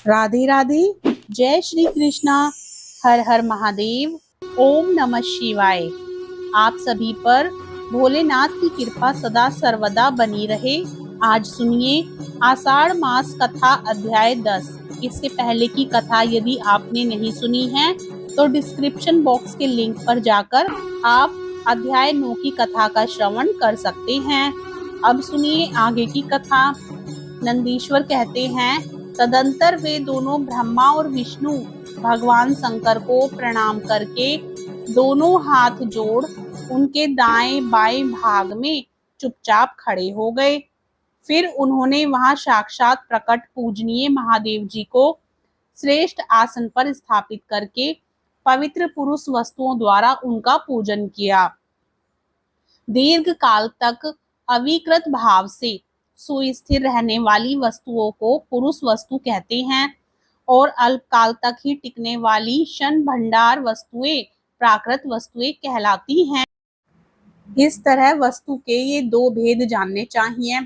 राधे राधे। जय श्री कृष्णा। हर हर महादेव। ओम नमः शिवाय। आप सभी पर भोलेनाथ की कृपा सदा सर्वदा बनी रहे। आज सुनिए आषाढ़ मास कथा अध्याय 10। इससे पहले की कथा यदि आपने नहीं सुनी है तो डिस्क्रिप्शन बॉक्स के लिंक पर जाकर आप अध्याय 9 की कथा का श्रवण कर सकते हैं। अब सुनिए आगे की कथा। नंदीश्वर कहते हैं, तदंतर वे दोनों ब्रह्मा और विष्णु भगवान शंकर को प्रणाम करके दोनों हाथ जोड़ उनके दाएं बाएं भाग में चुपचाप खड़े हो गए। फिर उन्होंने वहां साक्षात प्रकट पूजनीय महादेव जी को श्रेष्ठ आसन पर स्थापित करके पवित्र पुरुष वस्तुओं द्वारा उनका पूजन किया। दीर्घ काल तक अविकृत भाव से सुस्थिर रहने वाली वस्तुओं को पुरुष वस्तु कहते हैं और अल्पकाल तक ही टिकने वाली क्षण भंडार वस्तुएं प्राकृत वस्तुएं कहलाती हैं। इस तरह वस्तु के ये दो भेद जानने चाहिए।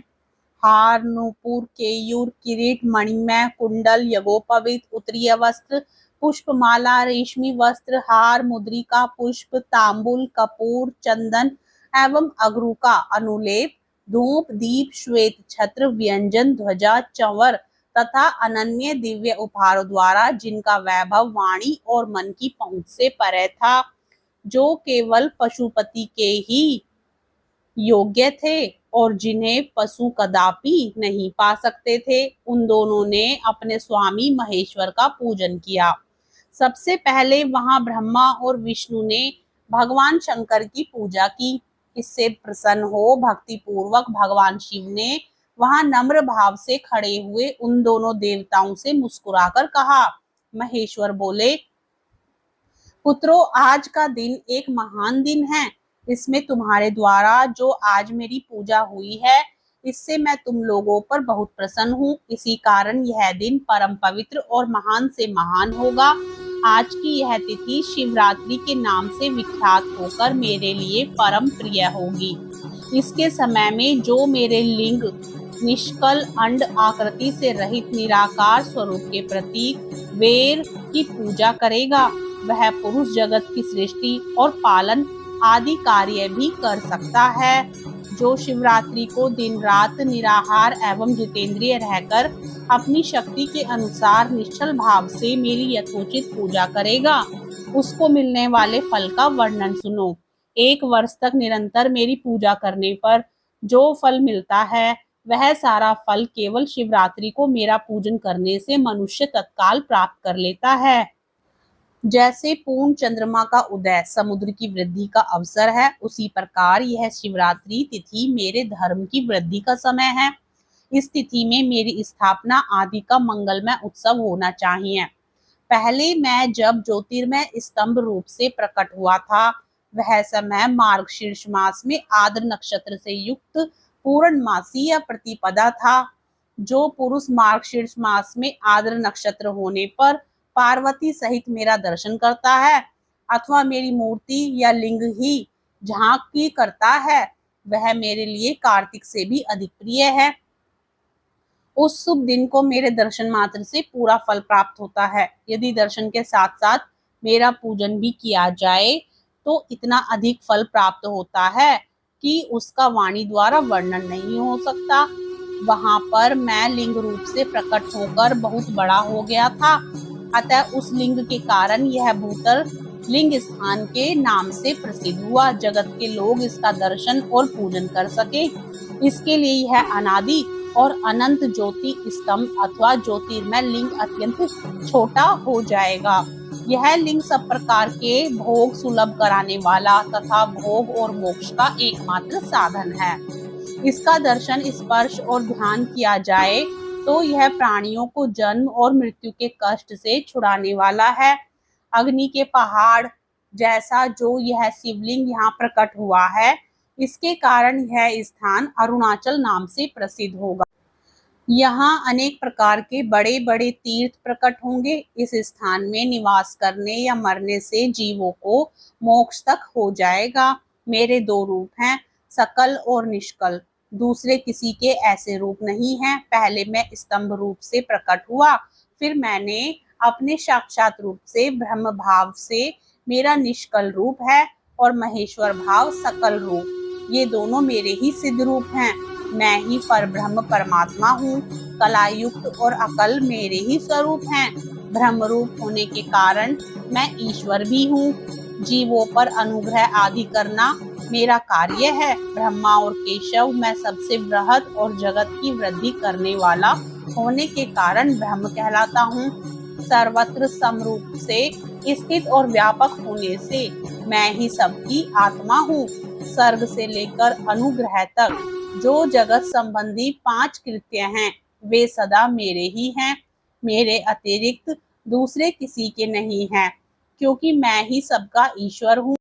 हार, नूपुर, केयूर, किरीट, मणिमय, कुंडल, यज्ञोपवीत, उत्तरीय वस्त्र, पुष्पमाला, रेशमी वस्त्र, हार, मुद्रिका, पुष्प, तांबुल, कपूर, चंदन एवं अगरू का अनुलेप, धूप, दीप, श्वेत छत्र, व्यंजन, ध्वजा, चंवर तथा अनन्य दिव्य उपहारों द्वारा जिनका वैभव वाणी और मन की पहुंच से परे था, जो केवल पशुपति के ही योग्य थे और जिन्हें पशु कदापि नहीं पा सकते थे, उन दोनों ने अपने स्वामी महेश्वर का पूजन किया। सबसे पहले वहां ब्रह्मा और विष्णु ने भगवान शंकर की पूजा की। इससे प्रसन्न हो भक्ति पूर्वक भगवान शिव ने वहां नम्र भाव से खड़े हुए उन दोनों देवताओं से मुस्कुराकर कहा। महेश्वर बोले, पुत्रों, आज का दिन एक महान दिन है। इसमें तुम्हारे द्वारा जो आज मेरी पूजा हुई है, इससे मैं तुम लोगों पर बहुत प्रसन्न हूँ। इसी कारण यह दिन परम पवित्र और महान से महान होगा। आज की यह तिथि शिवरात्रि के नाम से विख्यात होकर मेरे लिए परम प्रिय होगी। इसके समय में जो मेरे लिंग निष्कल अंड आकृति से रहित निराकार स्वरूप के प्रतीक वेर की पूजा करेगा, वह पुरुष जगत की सृष्टि और पालन आदि कार्य भी कर सकता है। जो शिवरात्रि को दिन रात निराहार एवं जितेंद्रिय रहकर अपनी शक्ति के अनुसार निश्चल भाव से मेरी यथोचित पूजा करेगा, उसको मिलने वाले फल का वर्णन सुनो। 1 वर्ष तक निरंतर मेरी पूजा करने पर जो फल मिलता है, वह सारा फल केवल शिवरात्रि को मेरा पूजन करने से मनुष्य तत्काल प्राप्त कर लेता है। जैसे पूर्ण चंद्रमा का उदय समुद्र की वृद्धि का अवसर है, उसी प्रकार यह शिवरात्रि तिथि मेरे धर्म की वृद्धि का समय है। इस तिथि में मेरी स्थापना आदि का मंगलमय उत्सव होना चाहिए। पहले मैं जब ज्योतिर्मय स्तंभ रूप से प्रकट हुआ था, वह समय मार्गशीर्ष मास में आद्र नक्षत्र से युक्त पूर्णमासी या प्रतिपदा था। जो पुरुष मार्गशीर्ष मास में आद्र नक्षत्र होने पर पार्वती सहित मेरा दर्शन करता है अथवा मेरी मूर्ति या लिंग ही झांकी करता है, वह मेरे लिए कार्तिक से भी अधिक प्रिय है। उस शुभ दिन को मेरे दर्शन मात्र से पूरा फल प्राप्त होता है। यदि दर्शन के साथ साथ मेरा पूजन भी किया जाए तो इतना अधिक फल प्राप्त होता है कि उसका वाणी द्वारा वर्णन नहीं हो सकता। वहां पर मैं लिंग रूप से प्रकट होकर बहुत बड़ा हो गया था, अतः उस लिंग के कारण यह भूतल लिंग स्थान के नाम से प्रसिद्ध हुआ। जगत के लोग इसका दर्शन और पूजन कर सके, इसके लिए यह अनादि और अनंत ज्योति स्तंभ अथवा ज्योतिर्मय लिंग अत्यंत छोटा हो जाएगा। यह लिंग सब प्रकार के भोग सुलभ कराने वाला तथा भोग और मोक्ष का एकमात्र साधन है। इसका दर्शन, स्पर्श और ध्यान किया जाए तो यह प्राणियों को जन्म और मृत्यु के कष्ट से छुड़ाने वाला है। अग्नि के पहाड़ जैसा जो यह शिवलिंग यहाँ प्रकट हुआ है, इसके कारण यह स्थान अरुणाचल नाम से प्रसिद्ध होगा। यहाँ अनेक प्रकार के बड़े बड़े तीर्थ प्रकट होंगे। इस स्थान में निवास करने या मरने से जीवों को मोक्ष तक हो जाएगा। मेरे 2 रूप हैं, सकल और निष्कल। दूसरे किसी के ऐसे रूप नहीं हैं। पहले मैं स्तंभ रूप से प्रकट हुआ, फिर मैंने अपने साक्षात रूप से ब्रह्म भाव से मेरा निष्कल रूप है और महेश्वर भाव सकल रूप, ये दोनों मेरे ही सिद्ध रूप हैं। मैं ही परब्रह्म परमात्मा हूँ। कलायुक्त और अकल मेरे ही स्वरूप हैं। ब्रह्म रूप होने के कारण मैं ईश्वर भी हूँ। जीवों पर अनुग्रह आदि करना मेरा कार्य है। ब्रह्मा और केशव मैं सबसे बृहद और जगत की वृद्धि करने वाला होने के कारण ब्रह्म कहलाता हूँ। सर्वत्र समरूप से स्थित और व्यापक होने से मैं ही सबकी आत्मा हूँ। सर्ग से लेकर अनुग्रह तक जो जगत संबंधी 5 कृत्य हैं, वे सदा मेरे ही हैं। मेरे अतिरिक्त दूसरे किसी के नहीं हैं, क्योंकि मैं ही सबका ईश्वर हूँ।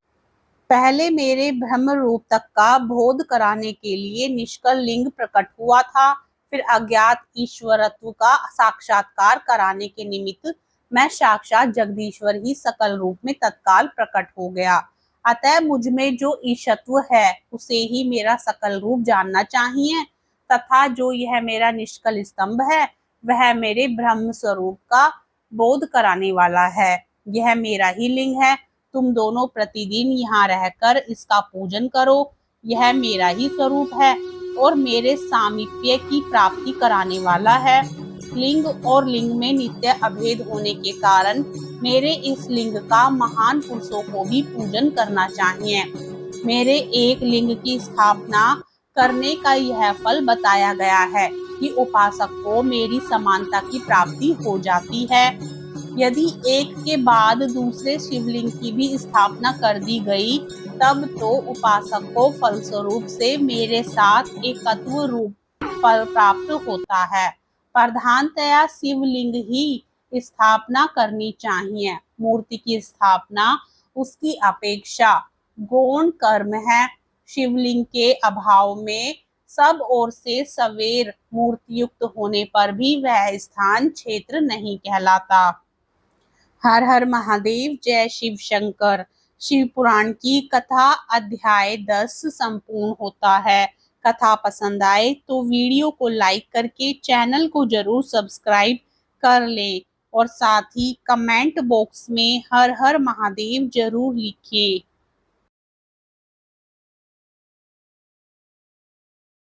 पहले मेरे ब्रह्म रूप तक का बोध कराने के लिए निष्कल लिंग प्रकट हुआ था। फिर अज्ञात ईश्वरत्व का साक्षात्कार कराने के निमित्त मैं साक्षात जगदीश्वर ही सकल रूप में तत्काल प्रकट हो गया। अतः मुझ में जो ईशत्व है उसे ही मेरा सकल रूप जानना चाहिए, तथा जो यह मेरा निष्कल स्तंभ है वह मेरे ब्रह्म स्वरूप का बोध कराने वाला है। यह मेरा ही लिंग है। तुम दोनों प्रतिदिन यहाँ रहकर इसका पूजन करो। यह मेरा ही स्वरूप है और मेरे सामीप्य की प्राप्ति कराने वाला है। लिंग और लिंग में नित्य अभेद होने के कारण मेरे इस लिंग का महान पुरुषों को भी पूजन करना चाहिए। मेरे एक लिंग की स्थापना करने का यह फल बताया गया है कि उपासक को मेरी समानता की प्राप्ति हो जाती है। यदि एक के बाद दूसरे शिवलिंग की भी स्थापना कर दी गई, तब तो उपासक को फलस्वरूप से मेरे साथ एकत्व रूप फल प्राप्त होता है। प्रधानतया शिवलिंग ही स्थापना करनी चाहिए। मूर्ति की स्थापना उसकी अपेक्षा गौण कर्म है। शिवलिंग के अभाव में सब ओर से सवेर मूर्ति युक्त होने पर भी वह स्थान क्षेत्र नहीं कहलाता। हर हर महादेव। जय शिव शंकर। शिव पुराण की कथा अध्याय 10 संपूर्ण होता है। कथा पसंद आए तो वीडियो को लाइक करके चैनल को जरूर सब्सक्राइब कर लें और साथ ही कमेंट बॉक्स में हर हर महादेव जरूर लिखें।